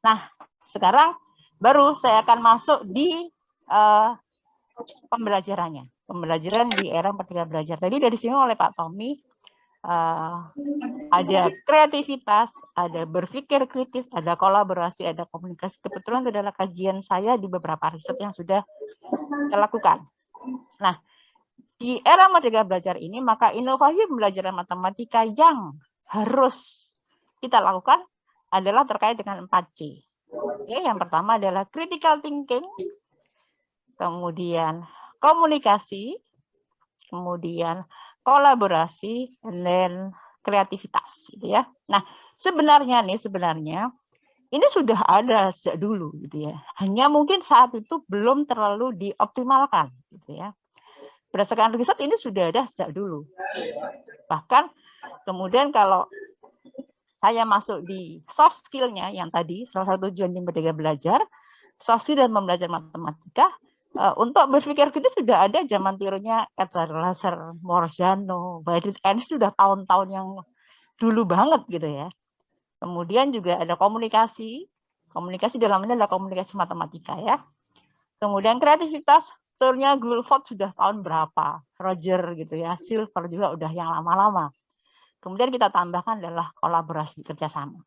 Nah, sekarang baru saya akan masuk di pembelajarannya. Pembelajaran di era Merdeka Belajar. Tadi dari sini oleh Pak Tommy, ada kreativitas, ada berpikir kritis, ada kolaborasi, ada komunikasi. Kebetulan itu adalah kajian saya di beberapa riset yang sudah saya lakukan. Nah, di era Merdeka Belajar ini, maka inovasi pembelajaran matematika yang harus kita lakukan adalah terkait dengan 4C. Oke, yang pertama adalah critical thinking, kemudian komunikasi, kemudian kolaborasi, dan kreativitas, gitu ya. Nah, sebenarnya ini sudah ada sejak dulu, gitu ya. Hanya mungkin saat itu belum terlalu dioptimalkan, gitu ya. Berdasarkan riset ini sudah ada sejak dulu. Bahkan kemudian kalau saya masuk di soft skill-nya yang tadi, salah satu tujuan di Merdeka Belajar, soft skill dan belajar matematika, untuk berpikir kritis sudah ada zaman tirunya Edward Lasser, Morzano, Friedrich Einstein, sudah tahun-tahun yang dulu banget gitu ya. Kemudian juga ada komunikasi dalamnya adalah komunikasi matematika ya. Kemudian kreativitas, turnya Guilford sudah tahun berapa, Roger gitu ya, Silver juga udah yang lama-lama. Kemudian kita tambahkan adalah kolaborasi kerjasama.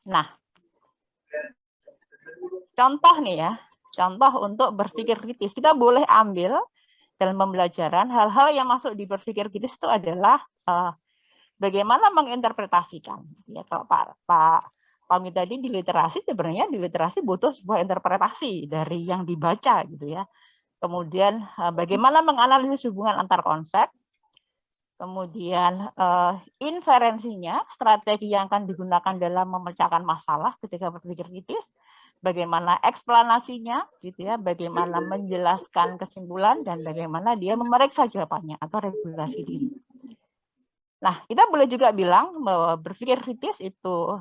Nah, contoh nih ya, contoh untuk berpikir kritis. Kita boleh ambil dalam pembelajaran hal-hal yang masuk di berpikir kritis itu adalah bagaimana menginterpretasikan. Ya, kalau Pak Tommy tadi di literasi, sebenarnya di literasi butuh sebuah interpretasi dari yang dibaca gitu ya. Kemudian bagaimana menganalisis hubungan antar konsep. Kemudian inferensinya, strategi yang akan digunakan dalam memecahkan masalah ketika berpikir kritis, bagaimana eksplanasinya, gitu ya, bagaimana menjelaskan kesimpulan dan bagaimana dia memeriksa jawabannya atau regulasi diri. Nah, kita boleh juga bilang bahwa berpikir kritis itu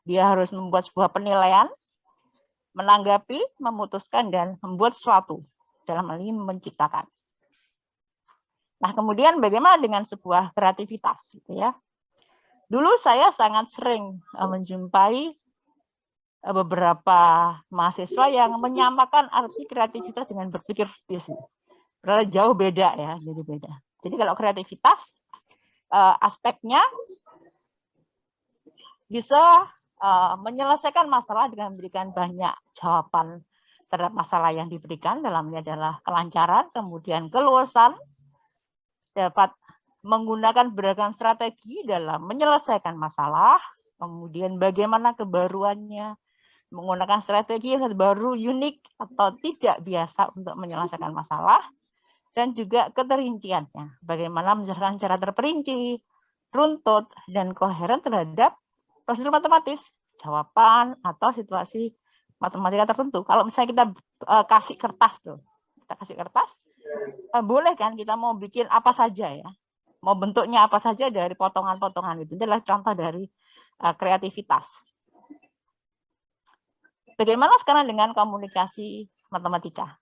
dia harus membuat sebuah penilaian, menanggapi, memutuskan dan membuat sesuatu dalam hal ini menciptakan. Nah, kemudian bagaimana dengan sebuah kreativitas, gitu ya? Dulu saya sangat sering menjumpai beberapa mahasiswa yang menyamakan arti kreativitas dengan berpikir kritis. Padahal jauh beda ya, jadi beda. Jadi kalau kreativitas aspeknya bisa menyelesaikan masalah dengan memberikan banyak jawaban terhadap masalah yang diberikan. Dalamnya adalah kelancaran, kemudian keluasan, dapat menggunakan beragam strategi dalam menyelesaikan masalah, kemudian bagaimana kebaruannya, menggunakan strategi yang baru, unik, atau tidak biasa untuk menyelesaikan masalah, dan juga keterinciannya, bagaimana menjelaskan secara terperinci, runtut, dan koheren terhadap prosedur matematis, jawaban, atau situasi matematika tertentu. Kalau misalnya kita kasih kertas tuh, kita kasih kertas, boleh kan kita mau bikin apa saja ya, mau bentuknya apa saja dari potongan-potongan itu. Adalah contoh dari kreativitas. Bagaimana sekarang dengan komunikasi matematika?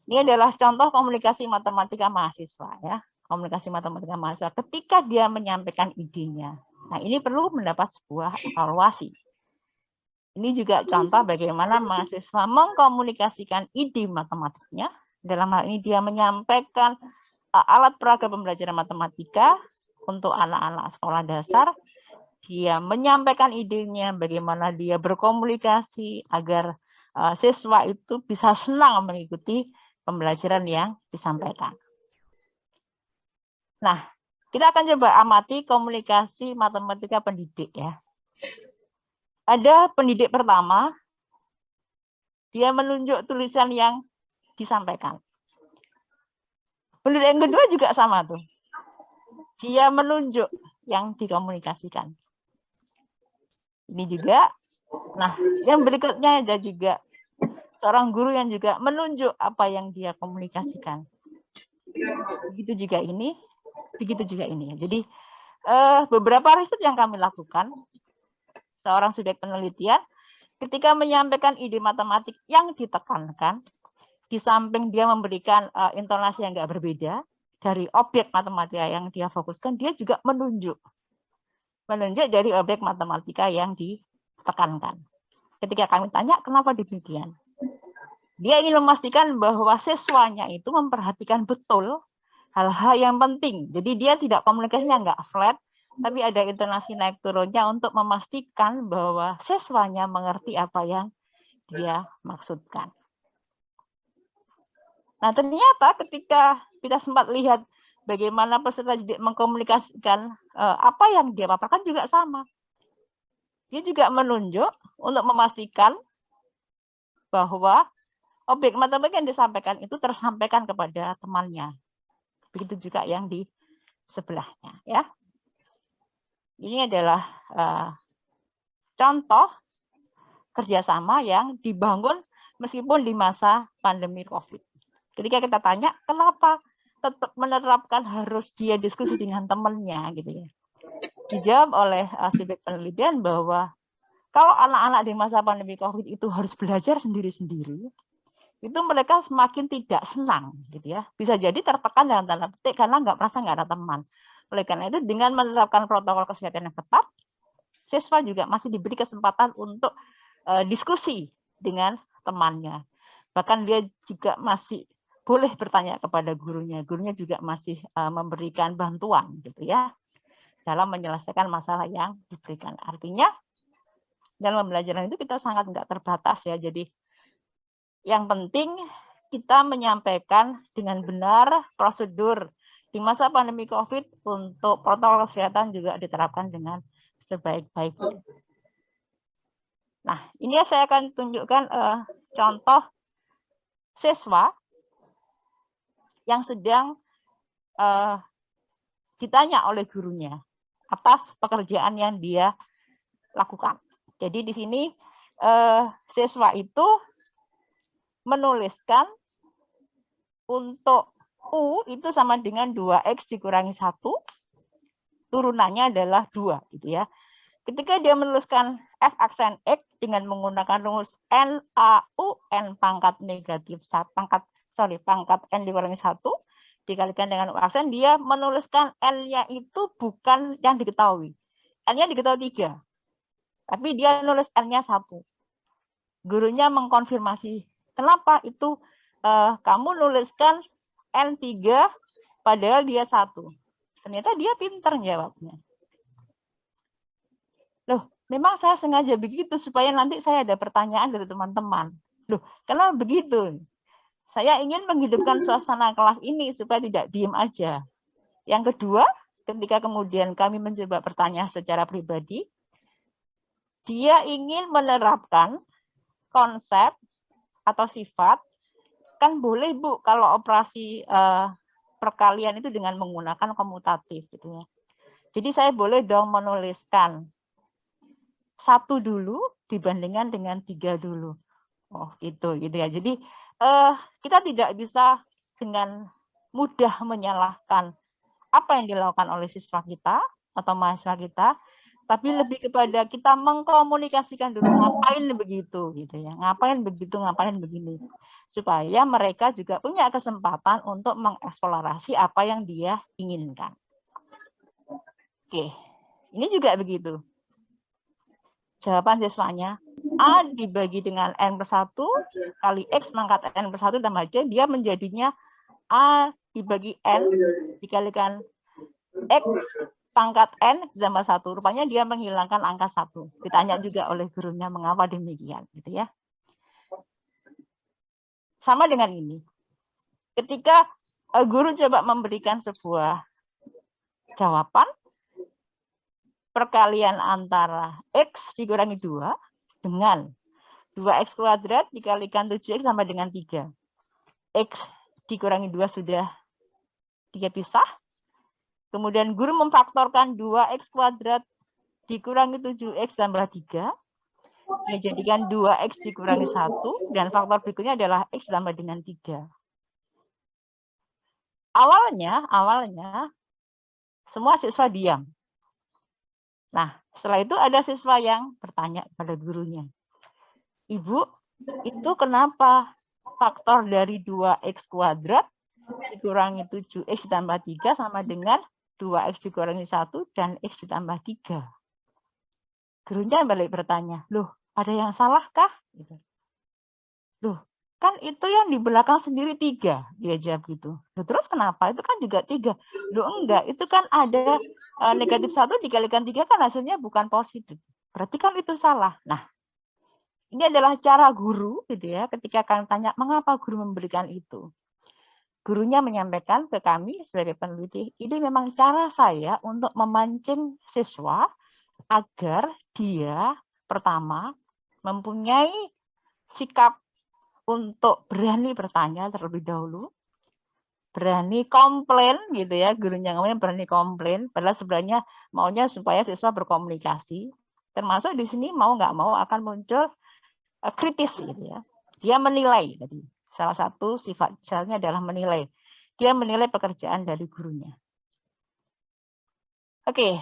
Ini adalah contoh komunikasi matematika mahasiswa ya, komunikasi matematika mahasiswa ketika dia menyampaikan idenya. Nah, ini perlu mendapat sebuah evaluasi. Ini juga contoh bagaimana mahasiswa mengkomunikasikan ide matematiknya. Dalam hal ini dia menyampaikan alat peraga pembelajaran matematika untuk anak-anak sekolah dasar. Dia menyampaikan idenya, bagaimana dia berkomunikasi agar siswa itu bisa senang mengikuti pembelajaran yang disampaikan. Nah, kita akan coba amati komunikasi matematika pendidik ya. Ada pendidik pertama, dia menunjuk tulisan yang disampaikan. Pendidik yang kedua juga sama tuh. Dia menunjuk yang dikomunikasikan. Ini juga, nah yang berikutnya ada juga seorang guru yang juga menunjuk apa yang dia komunikasikan. Begitu juga ini. Jadi beberapa riset yang kami lakukan, seorang subjek penelitian ketika menyampaikan ide matematik yang ditekankan, di samping dia memberikan intonasi yang nggak berbeda dari objek matematika yang dia fokuskan, dia juga menunjuk dari objek matematika yang tekankan. Ketika kami tanya kenapa demikian, dia ingin memastikan bahwa siswanya itu memperhatikan betul hal-hal yang penting. Jadi dia tidak komunikasinya nggak flat, tapi ada intonasi naik turunnya untuk memastikan bahwa siswanya mengerti apa yang dia maksudkan. Nah, ternyata ketika kita sempat lihat bagaimana peserta didik mengkomunikasikan apa yang dia paparkan juga sama. Dia juga menunjuk untuk memastikan bahwa objek matematika yang disampaikan itu tersampaikan kepada temannya. Begitu juga yang di sebelahnya, ya. Ini adalah contoh kerjasama yang dibangun meskipun di masa pandemi COVID. Ketika kita tanya kenapa tetap menerapkan harus dia diskusi dengan temannya, gitu ya. Dijawab oleh subjek penelitian bahwa kalau anak-anak di masa pandemi COVID itu harus belajar sendiri-sendiri, itu mereka semakin tidak senang, gitu ya. Bisa jadi tertekan dalam tanda petik karena merasa nggak ada teman. Oleh karena itu, dengan menerapkan protokol kesehatan yang ketat, siswa juga masih diberi kesempatan untuk diskusi dengan temannya. Bahkan dia juga masih boleh bertanya kepada gurunya. Gurunya juga masih memberikan bantuan, gitu ya, dalam menyelesaikan masalah yang diberikan. Artinya dalam pembelajaran itu kita sangat nggak terbatas ya. Jadi yang penting kita menyampaikan dengan benar prosedur di masa pandemi COVID untuk protokol kesehatan juga diterapkan dengan sebaik-baiknya. Nah, ini saya akan tunjukkan contoh siswa yang sedang ditanya oleh gurunya atas pekerjaan yang dia lakukan. Jadi di sini siswa itu menuliskan untuk U itu sama dengan 2X dikurangi 1, turunannya adalah 2, gitu ya. Ketika dia menuliskan F aksen X dengan menggunakan rumus NaUN pangkat negatif pangkat N dikurangi 1 dikalikan dengan U aksen, dia menuliskan N-nya itu bukan yang diketahui. N-nya diketahui 3. Tapi dia nulis N-nya 1. Gurunya mengkonfirmasi, kenapa itu kamu nuliskan N3 padahal dia 1. Ternyata dia pinter jawabnya. Loh, memang saya sengaja begitu supaya nanti saya ada pertanyaan dari teman-teman. Loh, kenapa begitu? Saya ingin menghidupkan suasana kelas ini supaya tidak diem aja. Yang kedua, ketika kemudian kami mencoba bertanya secara pribadi, dia ingin menerapkan konsep atau sifat, kan boleh Bu kalau operasi perkalian itu dengan menggunakan komutatif, gitu ya. Jadi saya boleh dong menuliskan 1 dulu dibandingkan dengan 3 dulu. Oh, gitu ya. Jadi kita tidak bisa dengan mudah menyalahkan apa yang dilakukan oleh siswa kita atau mahasiswa kita, tapi lebih kepada kita mengkomunikasikan dulu ngapain begitu, gitu ya. Ngapain begitu, ngapain begini. Supaya mereka juga punya kesempatan untuk mengeksplorasi apa yang dia inginkan. Oke, ini juga begitu. Jawaban siswanya, A dibagi dengan N+1 kali X pangkat N+1 tambah C, dia menjadinya A dibagi N dikalikan X pangkat N tambah 1. Rupanya dia menghilangkan angka 1. Ditanya juga oleh gurunya mengapa demikian, gitu ya. Sama dengan ini. Ketika guru coba memberikan sebuah jawaban, perkalian antara X dikurangi 2 dengan 2X kuadrat dikalikan 7X sama dengan 3. X dikurangi 2 sudah 3 pisah. Kemudian guru memfaktorkan 2X kuadrat dikurangi 7X tambah 3. Dia jadikan 2X dikurangi 1. Dan faktor berikutnya adalah X tambah dengan 3. Awalnya semua siswa diam. Nah, setelah itu ada siswa yang bertanya pada gurunya, Ibu, itu kenapa faktor dari 2X kuadrat dikurangi 7X ditambah 3 sama dengan 2X dikurangi 1 dan X ditambah 3? Gurunya balik bertanya, loh ada yang salah kah? Gitu. Loh kan itu yang di belakang sendiri 3, dia jawab gitu. Loh, terus kenapa? Itu kan juga 3. Loh enggak, itu kan ada negatif 1 dikalikan 3 kan hasilnya bukan positif. Berarti kan itu salah. Nah, ini adalah cara guru gitu ya, ketika kalian tanya mengapa guru memberikan itu. Gurunya menyampaikan ke kami sebagai peneliti, ini memang cara saya untuk memancing siswa agar dia pertama mempunyai sikap untuk berani bertanya terlebih dahulu, berani komplain gitu ya, gurunya ngomongnya berani komplain, padahal sebenarnya maunya supaya siswa berkomunikasi, termasuk di sini mau nggak mau akan muncul kritis gitu ya. Dia menilai tadi. Salah satu sifat misalnya adalah menilai. Dia menilai pekerjaan dari gurunya. Oke,